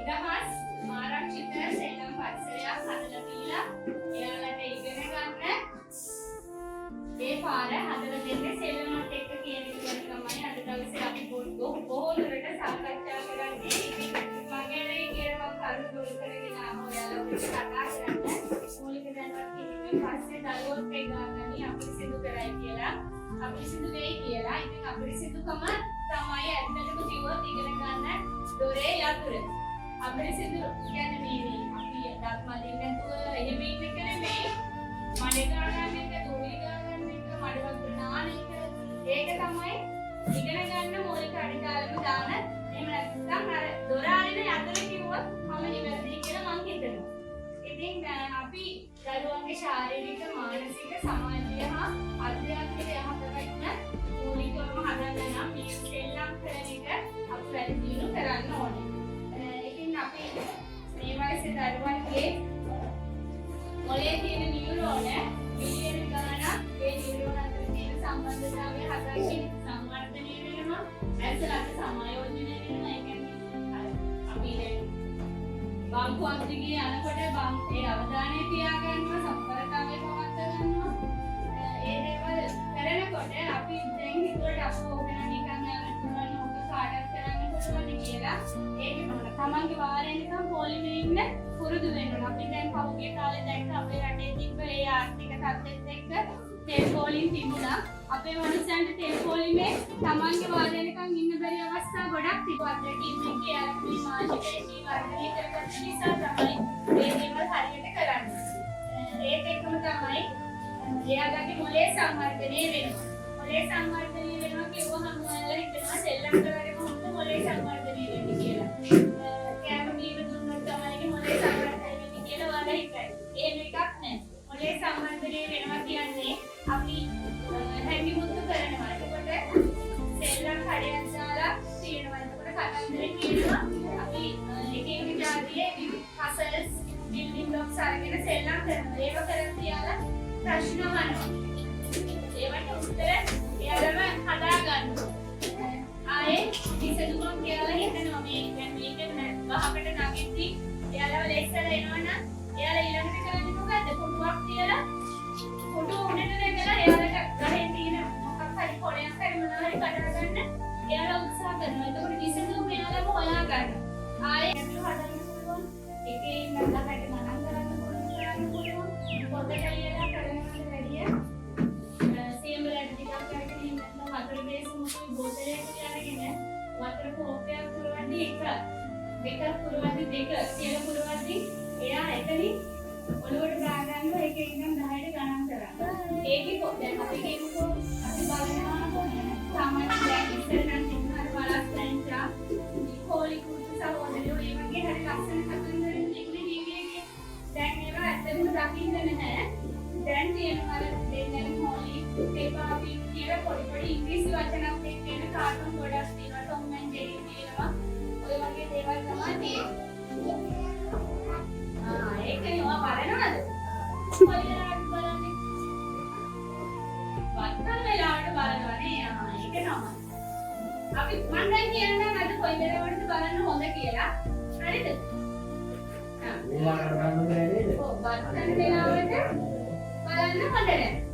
නිදහස් ආරක්ෂිත සෙල්ලම් පරිසරයක් හදලා දීලා එයාලට ඉගෙන ගන්න ඒ පාර හදලා දෙන්නේ සෙල්ලමත් එක්ක කියන එක ගැන තමයි අද දවසේ අපි බොහෝ දුරට සාකච්ඡා කරන්නේ. ඉතින් මගේ කියලා මම කරුණු කරගෙන ආවා ඔයාලා ඔබට කතා කරන්න. මූලික දැනුවත් කිරීමෙන් පස්සේ දරුවොත් ඒ ගානනි අපිරිසිදු කරයි කියලා අපිරිසිදු වෙයි කියලා. ඉතින් අපිරිසිදුකම තමයි ඇත්තටම කිව්වොත් ඉගෙන ගන්න දොරේ යතුර. අපිරිසිදු කියන්නේ මේ අපි දත් මදින්න නැතුව එහෙම ඉන්න එක නෙමෙයි. මඩේ ගානන්න එක, දොරේ ගානන්න එක, මඩවල් ප්‍රාණ එක. ඒක තමයි ඉගෙන ගන්න මූලික අඩිතාලම දාන. එහෙම නැත්නම් අර දොර ආරින යතුර කිව්වොත් මම නිවැරදි කියලා මං හිතනවා. ඉතින් අපි දරුවන්ගේ ශාරීරික, මානසික, සමාජීය හා අධ්‍යාත්මික යහපතට මූලිකවම හදන්න නම් මේ සෙල්ලම් කරන එක අපි වැඩි දියුණු කරන්න ඕනේ. ඉතින් අපි මේ වයසේ දරුවන්ගේ මොලේ තියෙන නියුරෝන මිලියන ගණනක් ඒ නියුරෝන අතර තියෙන සම්බන්ධතාවය හදන්නේ සංවර්ධනය වෙනවා. ඇසලට සමායෝජනය වෙනවා. ඒ කියන්නේ අපි බංකුවක් දිගේ යනකොට ඒ අවධානය තියාගන්නවා, සම්පර්කතාවය පවත්වා ගන්නවා. ඒ දේවල් කරනකොට අපි දැන් හිතුවට අපෝගෙන නිකන් යන්න පුළුවන් ඕක කාටත් කරන්න පුළුවන් කියලා ඒක තමන්ගේ වාරේ නිකන් පොලිමේ ඉන්න පුරුදු වෙන්න ඕන. අපි දැන් පහුගිය කාලේ දැක්ක අපේ රටේ තිබ්බ ඒ ආර්ථික තත්ත්වෙත් එක්ක තෙල් පොලිම් තිබුණා. අපේ මනුස්සයන්ට තෙල් පොලිමේ තමන්ගේ වාරේ නිකන් ඉන්න බැරි අවස්ථා ගොඩක් තිබුණා. ටීම් එකේ ආර්ථික මානසික වර්ධනය කරගන්න නිසා තමයි මේ දේවල් හරියට කරන්නේ. ඒත් එක්කම තමයි එයාගේ මොලේ සංවර්ධනය වෙනවා. මොලේ සංවර්ධනය වෙනවා කියවහම ඔයාලා හිතනවා සෙල්ලම් කරගෙන කොහොමද මොලේ සංවර්ධනය වෙන්නේ කියලා. කැම බීම දුන්නොත් තමයි මොලේ සංවර්ධනය වෙන්නේ කියලා ඔයාලා හිතයි. එහෙම එකක් නැහැ. මොලේ සංවර්ධනය වෙනවා කියන්නේ අපි හැඟි මුත්තු කරනවා. එතකොට සෙල්ලම් කඩයක් දාලා තියෙනවා. එතකොට කතන්දරේ කියනවා අපි එක එක જાතියේ පසල්ස් බිල්ඩින් බ්ලොක්ස් අරගෙන සෙල්ලම් කරනවා. ඒක කරන් තියාලා ප්‍රශ්න අහනවා. ඒවට උත්තර එයාලම හදා ගන්නවා. ආයේ විසඳුමක් කියලා හිතනවා මේ දැන් මේක ගහකට නැගෙද්දි එයාලව ලෙස්සල එනවනම් එයාලා ඊළඟට කරන්නේ මොකද්ද? පොටුවක් තියලා පොටුව උඩට නැගලා එයාලට ගහෙන් තියෙන මොකක් හරි කොණයක් හරි මොනවා හරි කඩා ගන්න එයාලා උත්සාහ කරනවා. එතකොට විසඳුම එයාලම හොයා ගන්නවා. ආයේ ඇතුළු හදන්න පුළුවන්. එකේ ඉන්න ගහට මනම් කරන්න පුළුවන්. පොතට ලියලා කරනවට වැඩිය සියඹලට ටිකක් අරගෙන ඉන්න නැත්නම් වතුර බේසුමුකුයි බෝතලයක තියාගෙන වතුර කෝප්පයක් පුරවද්දි එක දෙකක් පුරවද්දි දෙක කියලා පුරවද්දි එයා එතනින් ඔලුවට ගා ගන්නවා. ඒකේ ඉඳන් 10ට ගණන් කරනවා. ඒකේ දැන් අපි කියමුකෝ අපි බලනවා සාමාන්‍ය දැන් ඉස්සර නම් තිබුණාට බලස්තැන්චා නිකෝලි කුතු සහෝදරයෝ ඒ වගේ හරි ලස්සන කතන්දර තිබුණේ ටීවී එකේ. දැන් ඒවා ඇත්තටම දකින්න නැහැ. දැන් තියෙනවා අර දෙන්නම හොලි පේපාපි කියලා පොඩි පොඩි ඉංග්‍රීසි වචනත් එක්ක එන කාටුන් ගොඩක් තියෙනවා. ටොම් ඇන්ඩ් ජෙරි තියෙනවා. ඔය වගේ දේවල් තමයි තියෙන්නේ. ඒකනේ ඔයා බලනවද? කොයිලාට බලන්නේ? වත්තල් වෙලාවට බලනවනේ. ඒක තමයි. අපි මම දැන් කියනවා අද කොයි වෙලාවටද බලන්න හොඳ කියලා. හරිද? වෙලාවට බලන්න බැහැ නේද? ඔව් වත්තල් වෙලාවට බලන්න හොඳ නැහැ.